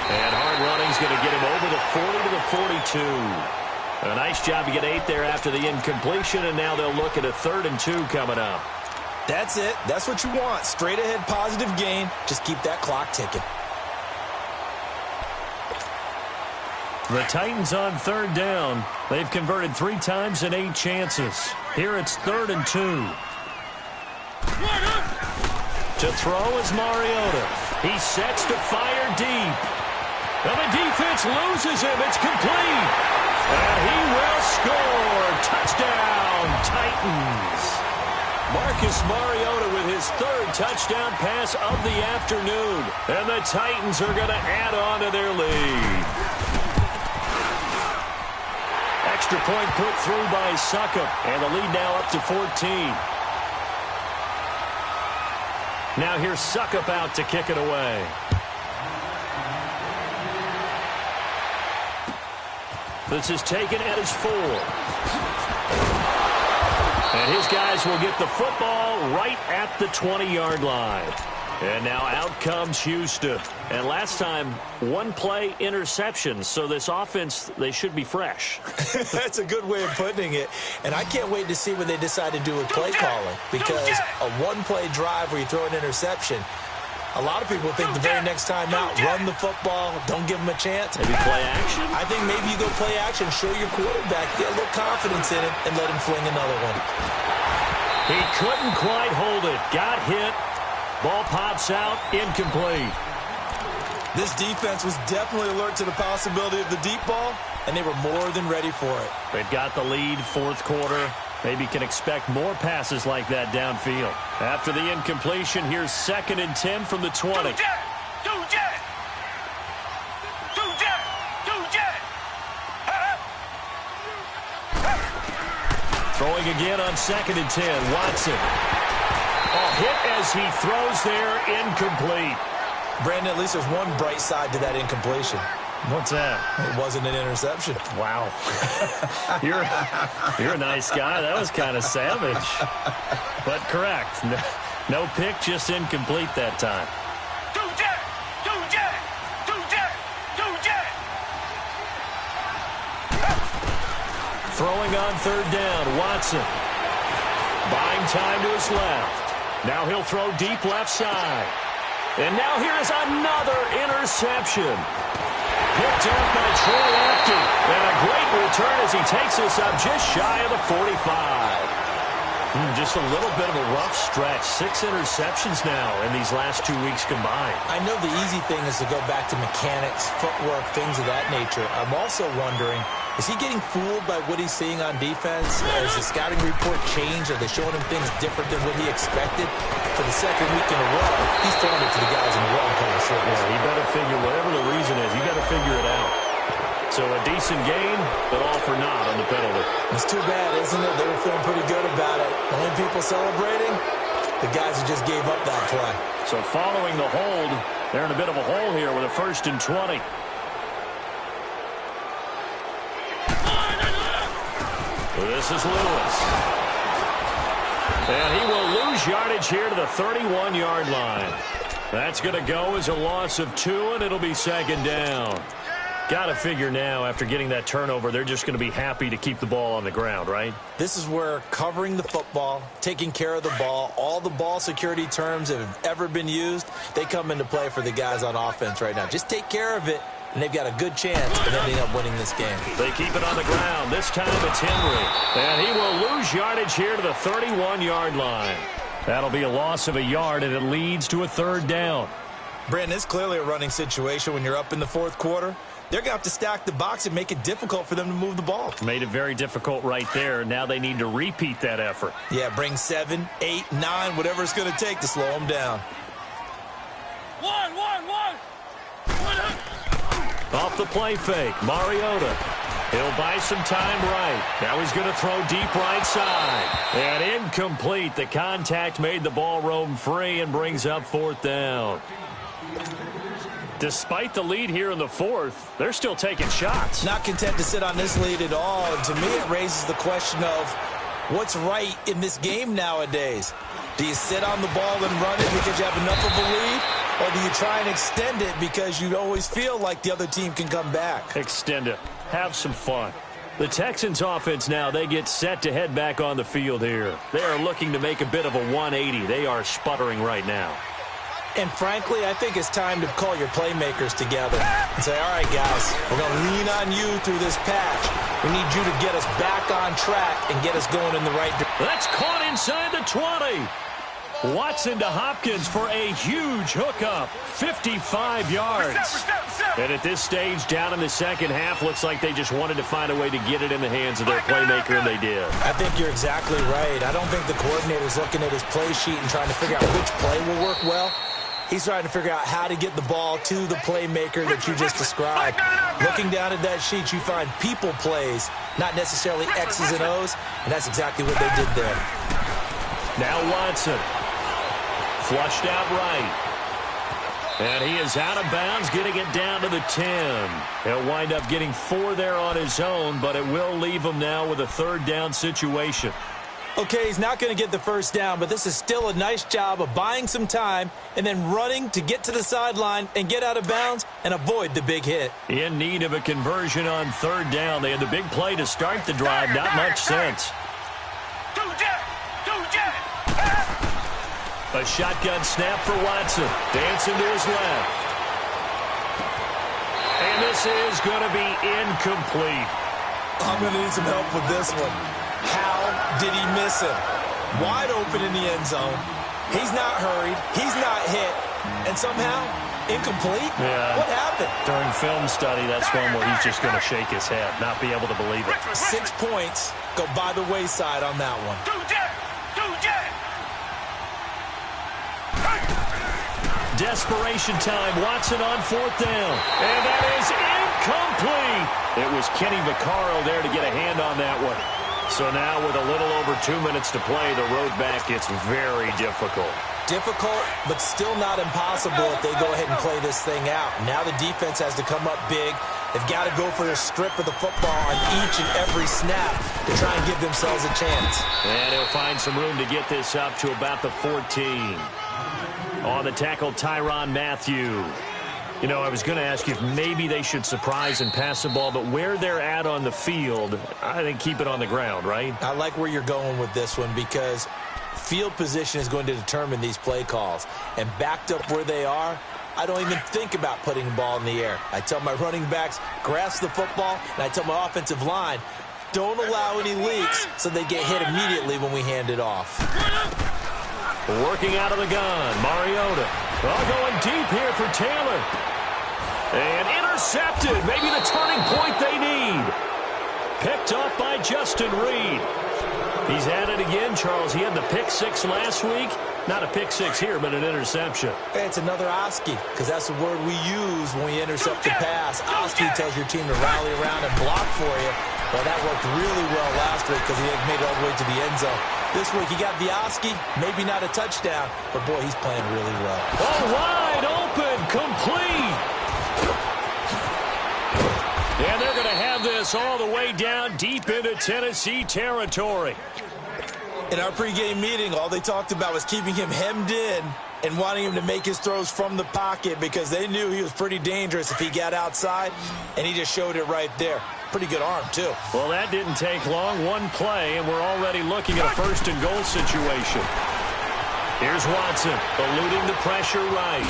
And hard running's going to get him over the 40 to the 42. A nice job to get 8 there after the incompletion, and now they'll look at a 3rd and 2 coming up. That's it. That's what you want. Straight ahead positive gain. Just keep that clock ticking. The Titans on 3rd down. They've converted 3 times in 8 chances. Here it's 3rd and 2. To throw is Mariota. He sets to fire deep. And the defense loses him. It's complete. And he will score. Touchdown, Titans. Marcus Mariota with his 3rd touchdown pass of the afternoon. And the Titans are going to add on to their lead. Extra point put through by Succop. And the lead now up to 14. Now here's Succop out to kick it away. This is taken at his 4. And his guys will get the football right at the 20-yard line. And now out comes Houston. And last time, 1-play interception. So this offense, they should be fresh. That's a good way of putting it. And I can't wait to see what they decide to do with play calling. Because a 1-play drive where you throw an interception, a lot of people think the very next time out, run the football, don't give them a chance. Maybe play action? I think maybe you go play action, show your quarterback, get a little confidence in it, and let him fling another one. He couldn't quite hold it. Got hit. Ball pops out. Incomplete. This defense was definitely alert to the possibility of the deep ball, and they were more than ready for it. They've got the lead, 4th quarter. Maybe can expect more passes like that downfield. After the incompletion, here's 2nd and 10 from the 20. Throwing again on 2nd and 10. Watson. Hit as he throws there, incomplete. Brandon, at least there's one bright side to that incompletion. What's that? It wasn't an interception. Wow. You're a nice guy. That was kind of savage. But correct. No pick, just incomplete that time. Throwing on 3rd down, Watson. Buying time to his left. Now he'll throw deep left side. And now here is another interception. Picked up by Troy Apke. And a great return as he takes this up just shy of the 45. Just a little bit of a rough stretch. 6 interceptions now in these last 2 weeks combined. I know the easy thing is to go back to mechanics, footwork, things of that nature. I'm also wondering, is he getting fooled by what he's seeing on defense? Has the scouting report changed? Are they showing him things different than what he expected? For the second week in a row, he's throwing it to the guys in the wrong color shirts. Yeah, he better figure, whatever the reason is, you got to figure it out. So a decent gain, but all for naught on the penalty. It's too bad, isn't it? They were feeling pretty good about it. The only people celebrating, the guys who just gave up that play. So following the hold, they're in a bit of a hole here with a 1st and 20. This is Lewis. And he will lose yardage here to the 31-yard line. That's going to go as a loss of 2, and it'll be 2nd down. Got to figure now, after getting that turnover, they're just going to be happy to keep the ball on the ground, right? This is where covering the football, taking care of the ball, all the ball security terms that have ever been used, they come into play for the guys on offense right now. Just take care of it, and they've got a good chance of ending up winning this game. They keep it on the ground. This time it's Henry. And he will lose yardage here to the 31-yard line. That'll be a loss of a yard, and it leads to a 3rd down. Brandon, it's clearly a running situation when you're up in the 4th quarter. They're going to have to stack the box and make it difficult for them to move the ball. Made it very difficult right there. Now they need to repeat that effort. Yeah, bring 7, 8, 9, whatever it's going to take to slow them down. Off the play fake, Mariota. He'll buy some time right. Now he's going to throw deep right side. And incomplete. The contact made the ball roam free and brings up 4th down. Despite the lead here in the 4th, they're still taking shots. Not content to sit on this lead at all. And to me, it raises the question of what's right in this game nowadays. Do you sit on the ball and run it because you have enough of a lead? Or do you try and extend it because you always feel like the other team can come back? Extend it. Have some fun. The Texans offense now, they get set to head back on the field here. They are looking to make a bit of a 180. They are sputtering right now. And frankly, I think it's time to call your playmakers together and say, all right, guys, we're going to lean on you through this patch. We need you to get us back on track and get us going in the right direction. That's caught inside the 20. Watson to Hopkins for a huge hookup, 55 yards. And at this stage, down in the 2nd half, looks like they just wanted to find a way to get it in the hands of their playmaker, and they did. I think you're exactly right. I don't think the coordinator's looking at his play sheet and trying to figure out which play will work well. He's trying to figure out how to get the ball to the playmaker that you just described. Looking down at that sheet, you find people plays, not necessarily X's and O's, and that's exactly what they did there. Now Watson. Flushed out right. And he is out of bounds, getting it down to the 10. He'll wind up getting 4 there on his own, but it will leave him now with a 3rd down situation. Okay, he's not going to get the 1st down, but this is still a nice job of buying some time and then running to get to the sideline and get out of bounds and avoid the big hit. In need of a conversion on 3rd down. They had the big play to start the drive. Not much sense. A shotgun snap for Watson. Dancing to his left. And this is going to be incomplete. I'm going to need some help with this one. How did he miss him? Wide open in the end zone. He's not hurried. He's not hit. And somehow, incomplete? Yeah. What happened? During film study, that's one where he's just going to shake his head, not be able to believe it. 6 points go by the wayside on that one. Desperation time. Watson on 4th down. And that is incomplete. It was Kenny Vaccaro there to get a hand on that one. So now with a little over 2 minutes to play, the road back gets very difficult. Difficult, but still not impossible if they go ahead and play this thing out. Now the defense has to come up big. They've got to go for a strip of the football on each and every snap to try and give themselves a chance. And he'll find some room to get this up to about the 14. On the tackle, Tyrann Mathieu. You know, I was going to ask you if maybe they should surprise and pass the ball, but where they're at on the field, I think keep it on the ground, right? I like where you're going with this one because field position is going to determine these play calls. And backed up where they are, I don't even think about putting the ball in the air. I tell my running backs, grasp the football, and I tell my offensive line, don't allow any leaks so they get hit immediately when we hand it off. Working out of the gun, Mariota. Going deep here for Taylor. And intercepted. Maybe the turning point they need. Picked up by Justin Reed. He's at it again, Charles. He had the pick six last week. Not a pick six here, but an interception. It's another Oski, because that's the word we use when we intercept the pass. Oski tells your team to rally around and block for you. Well, that worked really well last week because he made it all the way to the end zone. This week he got the Oski, maybe not a touchdown, but boy, he's playing really well. Oh, wide open, complete. And they're going to have this all the way down deep into Tennessee territory. In our pregame meeting, all they talked about was keeping him hemmed in and wanting him to make his throws from the pocket because they knew he was pretty dangerous if he got outside, and he just showed it right there. Pretty good arm, too. Well, that didn't take long. One play, and we're already looking at a first-and-goal situation. Here's Watson, eluding the pressure right.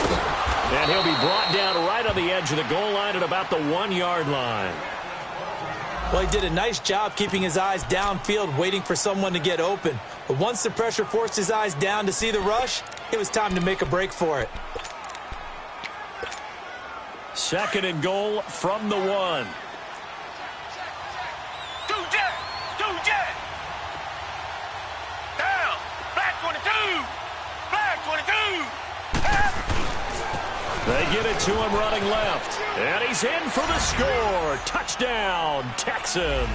And he'll be brought down right on the edge of the goal line at about the 1-yard line. Well, he did a nice job keeping his eyes downfield, waiting for someone to get open. But once the pressure forced his eyes down to see the rush, it was time to make a break for it. 2nd and goal from the 1. Go Jet! Down! Black 22! Black 22! They get it to him running left. And he's in for the score. Touchdown, Texans.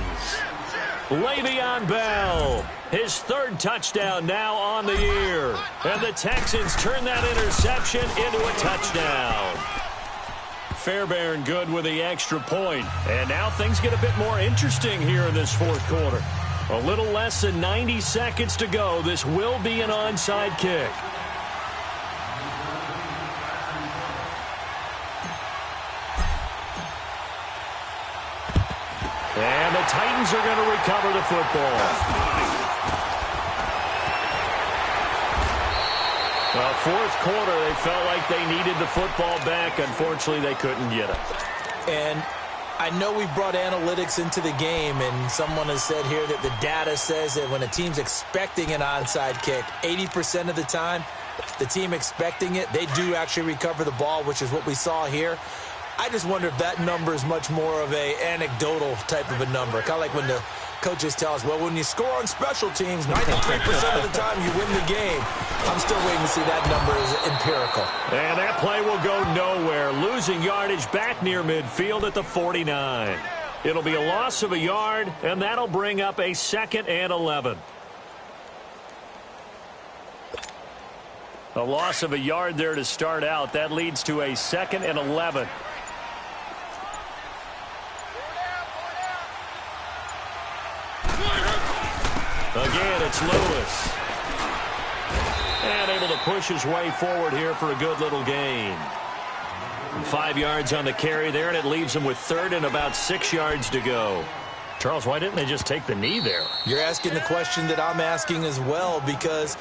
Le'Veon Bell, his 3rd touchdown now on the year. And the Texans turn that interception into a touchdown. Fairbairn good with the extra point. And now things get a bit more interesting here in this 4th quarter. A little less than 90 seconds to go. This will be an onside kick. And the Titans are going to recover the football. Well, 4th quarter, they felt like they needed the football back. Unfortunately, they couldn't get it. And I know we've brought analytics into the game, and someone has said here that the data says that when a team's expecting an onside kick, 80% of the time, the team expecting it, they do actually recover the ball, which is what we saw here. I just wonder if that number is much more of a anecdotal type of a number. Kind of like when the coaches tell us, well, when you score on special teams, 93% of the time you win the game. I'm still waiting to see that number is empirical. And that play will go nowhere. Losing yardage back near midfield at the 49. It'll be a loss of a yard, and that'll bring up a 2nd and 11. A loss of a yard there to start out. That leads to a 2nd and 11. Again, it's Lewis. And able to push his way forward here for a good little gain. 5 yards on the carry there, and it leaves him with 3rd and about 6 yards to go. Charles, why didn't they just take the knee there? You're asking the question that I'm asking as well, because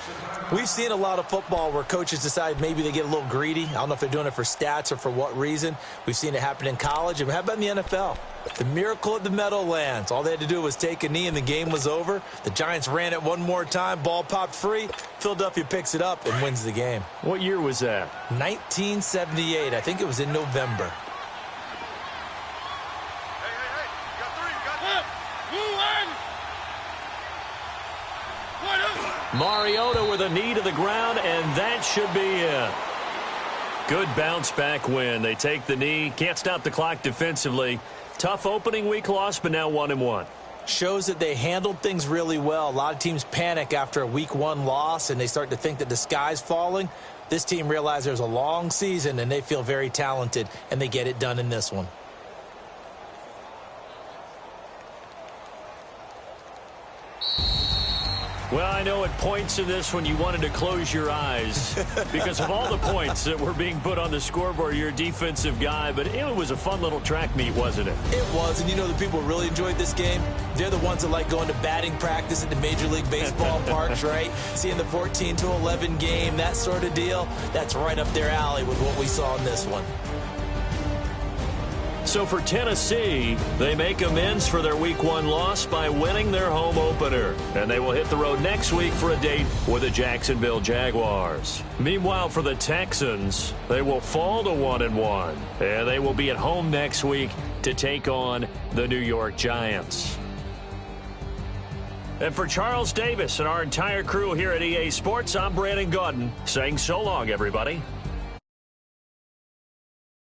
we've seen a lot of football where coaches decide maybe they get a little greedy. I don't know if they're doing it for stats or for what reason. We've seen it happen in college. And how about in the NFL? The miracle of the Meadowlands. All they had to do was take a knee and the game was over. The Giants ran it one more time. Ball popped free. Philadelphia picks it up and wins the game. What year was that? 1978. I think it was in November. Mariota with a knee to the ground, and that should be it. Good bounce back win. They take the knee. Can't stop the clock defensively. Tough opening week loss, but now 1-1. Shows that they handled things really well. A lot of teams panic after a week 1 loss, and they start to think that the sky's falling. This team realizes there's a long season, and they feel very talented, and they get it done in this one. Well, I know at points in this one you wanted to close your eyes because of all the points that were being put on the scoreboard. You're a defensive guy, but it was a fun little track meet, wasn't it? It was, and you know the people really enjoyed this game? They're the ones that like going to batting practice at the Major League Baseball parks, right? Seeing the 14-11 game, that sort of deal, that's right up their alley with what we saw in this one. So for Tennessee, they make amends for their Week 1 loss by winning their home opener. And they will hit the road next week for a date with the Jacksonville Jaguars. Meanwhile, for the Texans, they will fall to 1-1. And they will be at home next week to take on the New York Giants. And for Charles Davis and our entire crew here at EA Sports, I'm Brandon Gaudin saying so long, everybody.